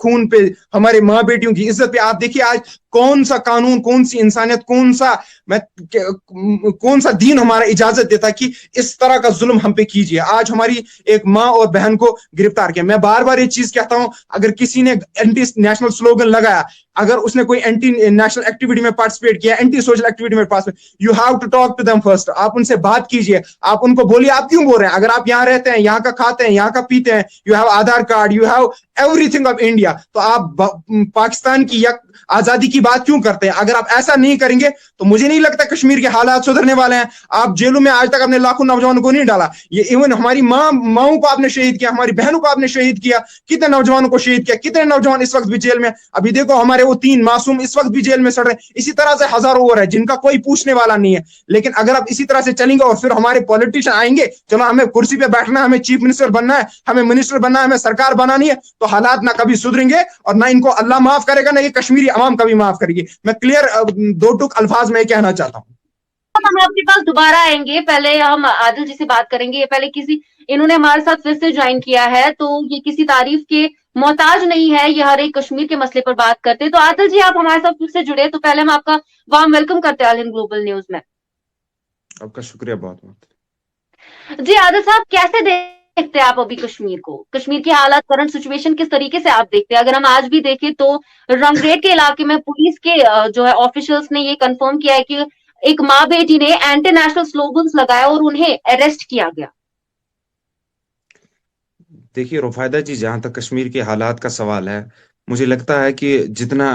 खून पे, हमारे माँ बेटियों की इज्जत पे। आप देखिए आज कौन सा कानून, कौन सी इंसानियत, कौन सा दीन हमारा इजाजत देता कि इस तरह का जुल्म हम पे कीजिए। आज हमारी एक माँ और बहन को गिरफ्तार किया। मैं बार बार ये चीज कहता हूं, अगर किसी ने एंटी नेशनल स्लोगन लगाया, अगर उसने कोई एंटी नेशनल एक्टिविटी में पार्टिसिपेट किया, एंटी सोशल एक्टिविटी में participate, you have to talk to them first. आप उनसे बात कीजिए, आप उनको बोलिए आप क्यों बोल रहे हैं। अगर आप यहाँ रहते हैं, यहाँ का खाते हैं, यहाँ का पीते हैं, you have Aadhaar card, you have everything of India, तो आप पाकिस्तान की या आजादी की बात क्यों करते हैं। अगर आप ऐसा नहीं करेंगे तो मुझे नहीं लगता कश्मीर के हालात सुधरने वाले हैं। आप जेलों में आज तक अपने लाखों नौजवानों को नहीं डाला, ये इवन हमारी माओं को आपने शहीद किया, हमारी बहनों को आपने शहीद किया, कितने नौजवानों को शहीद किया, कितने नौजवान इस वक्त भी जेल में। अभी देखो हमारे वो 3 मासूम इस वक्त भी जेल में सड़ रहे हैं। इसी तरह से हजारों और है जिनका कोई पूछने वाला नहीं है। लेकिन अगर आप इसी तरह से चलेंगे और फिर हमारे पॉलिटिशियन आएंगे, चलो हमें कुर्सी पे बैठना है, हमें चीफ मिनिस्टर बनना है, हमें मिनिस्टर बनना है, हमें सरकार बनानी है, तो हालात ना कभी सुधरेंगे और ना इनको अल्लाह माफ करेगा, ना ये कश्मीरी अवाम कभी माफ करेगी। मैं क्लियर 2 टुक अल्फाज में कहना चाहता हूँ। हम आपके पास दोबारा आएंगे, पहले हम आदिल जी से बात करेंगे। ये पहले इन्होंने हमारे साथ फिर से ज्वाइन किया है, तो ये किसी तारीफ के मोहताज नहीं है, ये हर एक कश्मीर के मसले पर बात करते हैं। तो आदिल जी आप हमारे साथ फिर से जुड़े, तो पहले हम आपका वार्म वेलकम करते हैं ऑल इन ग्लोबल न्यूज में। आपका शुक्रिया बहुत बहुत। जी आदिल साहब, कैसे देखते हैं आप अभी कश्मीर को, कश्मीर की हालात, करंट सिचुएशन किस तरीके से आप देखते हैं? अगर हम आज भी देखें तो रंगरेट के इलाके में पुलिस के जो है ऑफिशियल्स ने ये कंफर्म किया है कि एक माँ बेटी ने एंटी नेशनल स्लोगन्स लगाया और उन्हें अरेस्ट किया गया। देखिए रुफायदा जी, जहां तक कश्मीर के हालात का सवाल है, मुझे लगता है कि जितना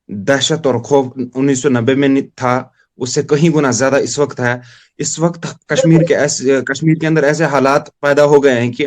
दहशत और खौफ 1990 में था, उससे कहीं गुना ज्यादा इस वक्त है। इस वक्त कश्मीर के अंदर ऐसे हालात पैदा हो गए हैं कि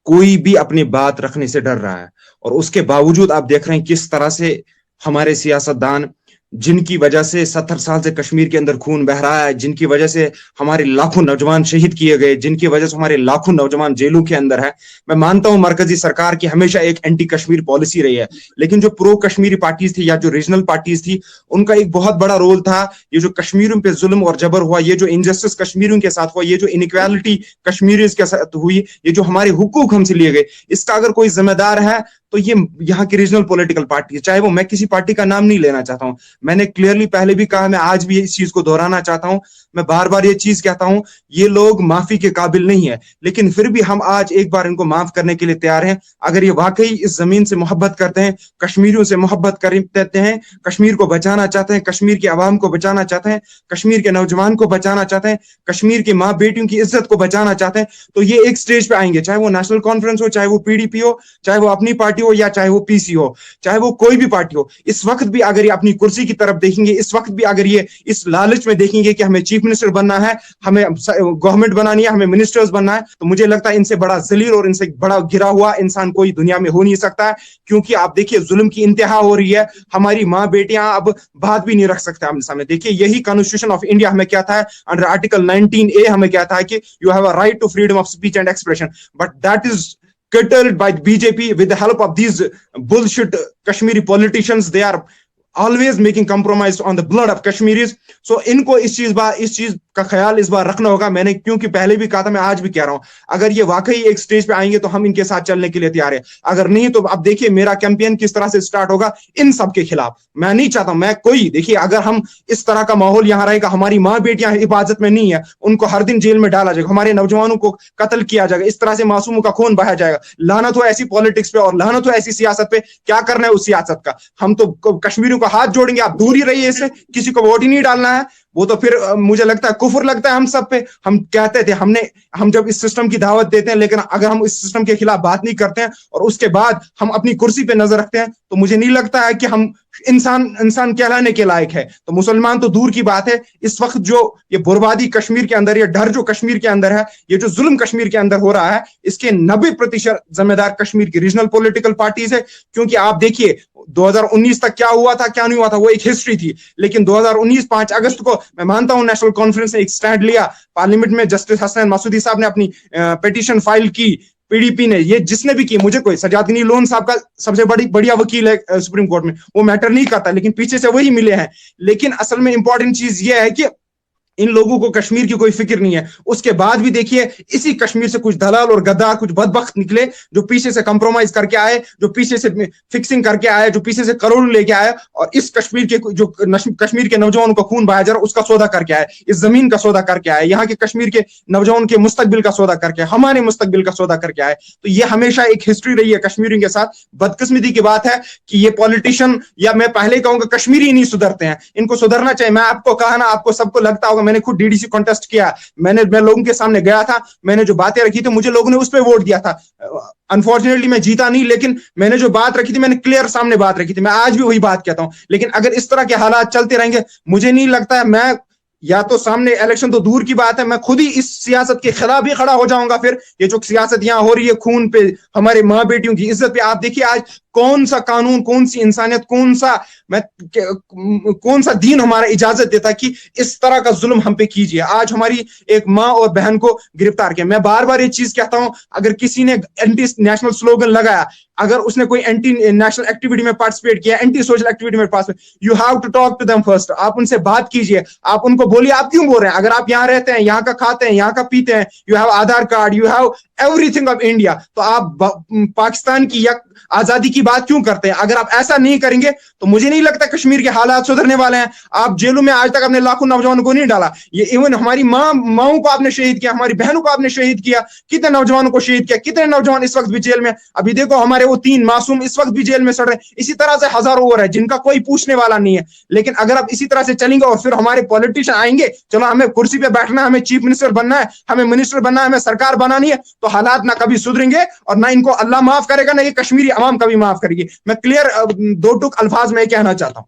कोई भी अपनी बात रखने से डर रहा है। और उसके बावजूद आप देख रहे हैं किस तरह से हमारे सियासतदान, जिनकी वजह से 70 साल से कश्मीर के अंदर खून बह रहा है, जिनकी वजह से हमारे लाखों नौजवान शहीद किए गए, जिनकी वजह से हमारे लाखों नौजवान जेलों के अंदर है। मैं मानता हूं मरकजी सरकार की हमेशा एक एंटी कश्मीर पॉलिसी रही है, लेकिन जो प्रो कश्मीरी पार्टीज थी या जो रीजनल पार्टीज थी, उनका एक बहुत बड़ा रोल था। ये जो कश्मीरियों पे जुल्म और जबर हुआ, ये जो इनजस्टिस कश्मीरियों के साथ हुआ, ये जो इनइक्वालिटी कश्मीरीज के साथ हुई, ये जो हमारे हुकूक हमसे लिए गए, इसका अगर कोई जिम्मेदार है तो ये यहाँ की रीजनल पॉलिटिकल पार्टी, चाहे वो, मैं किसी पार्टी का नाम नहीं लेना चाहता हूं, मैंने क्लियरली पहले भी कहा, मैं आज भी इस चीज को दोहराना चाहता हूं, मैं बार बार ये चीज कहता हूं, ये लोग माफी के काबिल नहीं है, लेकिन फिर भी हम आज एक बार इनको माफ करने के लिए तैयार हैं। अगर ये वाकई इस जमीन से मोहब्बत करते हैं, कश्मीरियों से मोहब्बत करते हैं, कश्मीर को बचाना चाहते हैं, कश्मीर के आवाम को बचाना चाहते हैं, कश्मीर के नौजवान को बचाना चाहते हैं, कश्मीर के माँ बेटियों की इज्जत को बचाना चाहते हैं, तो ये एक स्टेज पे आएंगे, चाहे वो नेशनल कॉन्फ्रेंस हो, चाहे वो पीडीपी हो, चाहे वो अपनी पार्टी हो, या चाहे वो पीसी हो, चाहे वो कोई भी पार्टी हो। इस वक्त भी अगर ये अपनी कुर्सी की तरफ देखेंगे, इस वक्त भी अगर ये इस लालच में देखेंगे कि हमें चीफ मिनिस्टर बनना है, हमें गवर्नमेंट बनानी है, हमें मिनिस्टर्स बनना है, तो मुझे लगता है इनसे बड़ा जलील और इनसे बड़ा गिरा हुआ इंसान कोई दुनिया में हो नहीं सकता है। क्योंकि आप देखिए जुल्म की इंतहा हो रही है, हमारी माँ बेटियां अब बात भी नहीं रख सकते आमने सामने। देखिए यही कॉन्स्टिट्यूशन ऑफ इंडिया हमें क्या था, अंडर आर्टिकल 19A हमें क्या था कि you have a right to freedom of speech and expression, but that is curtailed by BJP with the help of these bullshit Kashmiri politicians. They are always making compromise on the blood of Kashmiris. So इनको इस चीज का ख्याल इस बार रखना होगा। मैंने क्योंकि पहले भी कहा था, मैं आज भी कह रहा हूं, अगर ये वाकई एक स्टेज पे आएंगे तो हम इनके साथ चलने के लिए तैयार है, अगर नहीं तो अब देखिए मेरा कैंपेन किस तरह से स्टार्ट होगा इन सब के खिलाफ। मैं नहीं चाहता, मैं कोई, देखिए अगर हम इस तरह का माहौल यहाँ रहेगा, हमारी माँ बेटियां हिफाजत में नहीं है, उनको हर दिन जेल में डाला जाएगा, हमारे नौजवानों को कत्ल किया जाएगा, इस तरह से मासूमों का खून बहाया जाएगा। लानत हो ऐसी पॉलिटिक्स पे और लानत हो ऐसी सियासत पे। क्या करना है उस सियासत का? हम तो कश्मीरियों का हाथ जोड़ेंगे, आप दूर ही रहिए इससे, किसी को वोट ही नहीं डालना है, वो तो फिर मुझे लगता है कुफर लगता है हम सब पे। हम कहते थे, हम जब इस सिस्टम की दावत देते हैं, लेकिन अगर हम इस सिस्टम के खिलाफ बात नहीं करते हैं और उसके बाद हम अपनी कुर्सी पे नजर रखते हैं, तो मुझे नहीं लगता है कि हम इंसान कहलाने के लायक है। तो मुसलमान तो दूर की बात है, इस वक्त जो ये बर्बादी कश्मीर के अंदर, ये डर जो कश्मीर के अंदर है, ये जो जुल्म कश्मीर के अंदर हो रहा है, इसके 90% जिम्मेदार कश्मीर की रीजनल पॉलिटिकल पार्टीज है। क्योंकि आप देखिए 2019 तक क्या हुआ था, क्या नहीं हुआ था, वो एक हिस्ट्री थी, लेकिन 2019 5 अगस्त को मैं मानता हूं नेशनल कॉन्फ्रेंस ने एक स्टैंड लिया, पार्लियामेंट में जस्टिस हसन मसूदी साहब ने अपनी पिटीशन फाइल की, पीडीपी ने, ये जिसने भी की, मुझे कोई सजादनी लोन साहब का सबसे बढ़िया वकील है सुप्रीम कोर्ट में, वो मैटर नहीं करता, लेकिन पीछे से वही मिले हैं। लेकिन असल में इंपॉर्टेंट चीज ये है कि इन लोगों को कश्मीर की कोई फिक्र नहीं है। उसके बाद भी देखिए इसी कश्मीर से कुछ दलाल और गद्दार, कुछ बदबख्त निकले जो पीछे से कंप्रोमाइज करके आए, जो पीछे से फिक्सिंग करके आए, जो पीछे से करोड़ लेके आए और इस कश्मीर के जो कश्मीर के नौजवानों का खून बहाया जा रहा है उसका सौदा करके आए, इस जमीन का सौदा करके आए, यहाँ के कश्मीर के नौजवान के मुस्तकबिल का सौदा करके आए, हमारे मुस्तकबिल का सौदा करके आए। तो ये हमेशा एक हिस्ट्री रही है कश्मीरियों के साथ। बदकिस्मती की बात है कि ये पॉलिटिशियन, या मैं पहले कहूंगा कश्मीरी नहीं सुधरते हैं, इनको सुधरना चाहिए। मैं आपको कहा ना, आपको सबको लगता होगा, मैंने खुद डीडीसी कॉन्टेस्ट किया, मैं लोगों के सामने गया था, मैंने जो बातें रखी थी मुझे लोगों ने उस पर वोट दिया था। अनफॉर्चुनेटली मैं जीता नहीं, लेकिन मैंने जो बात रखी थी मैंने क्लियर सामने बात रखी थी, मैं आज भी वही बात कहता हूं। लेकिन अगर इस तरह के हालात चलते रहेंगे, मुझे नहीं लगता है, मैं या तो सामने इलेक्शन तो दूर की बात है, मैं खुद ही इस सियासत के खिलाफ भी खड़ा हो जाऊंगा। फिर ये जो सियासत यहाँ हो रही है खून पे, हमारे माँ बेटियों की इज्जत पे, आप देखिए आज कौन सा कानून, कौन सी इंसानियत, कौन सा दीन हमारा इजाजत देता कि इस तरह का जुल्म हम पे कीजिए। आज हमारी एक माँ और बहन को गिरफ्तार किया। मैं बार बार ये चीज कहता हूं, अगर किसी ने एंटी नेशनल स्लोगन लगाया, अगर उसने कोई एंटी नेशनल एक्टिविटी में पार्टिसिपेट किया, एंटी सोशल एक्टिविटी में participate, you have to talk to them first. आप उनसे बात कीजिए, आप उनको बोलिए आप क्यों बोल रहे हैं। अगर आप यहाँ रहते हैं, यहाँ का खाते हैं, यहाँ का पीते हैं, you have Aadhaar card, you have everything of India, तो आप पाकिस्तान की या आजादी की बात क्यों करते हैं। अगर आप ऐसा नहीं करेंगे तो मुझे नहीं लगता कश्मीर के हालात सुधरने वाले हैं। आप जेलों में आज तक अपने लाखों नौजवानों को नहीं डाला, ये इवन हमारी माओं को आपने शहीद किया, हमारी बहनों को आपने शहीद किया, कितने नौजवानों को शहीद किया, कितने नौजवान इस वक्त भी जेल में। अभी देखो हमारे वो 3 मासूम इस वक्त भी जेल में सड़ रहे हैं। इसी तरह से हजारों और है जिनका कोई पूछने वाला नहीं है। लेकिन अगर आप इसी तरह से चलेंगे और फिर हमारे पॉलिटिशियन आएंगे, चलो हमें कुर्सी पे बैठना है, हमें चीफ मिनिस्टर बनना है, हमें मिनिस्टर बनना है, हमें सरकार बनानी है, तो हालात ना कभी सुधरेंगे और ना इनको अल्लाह माफ करेगा, ना ये कश्मीरी अवाम कभी माफ करेगी। मैं क्लियर 2 टुक अल्फाज में कहना चाहता हूं।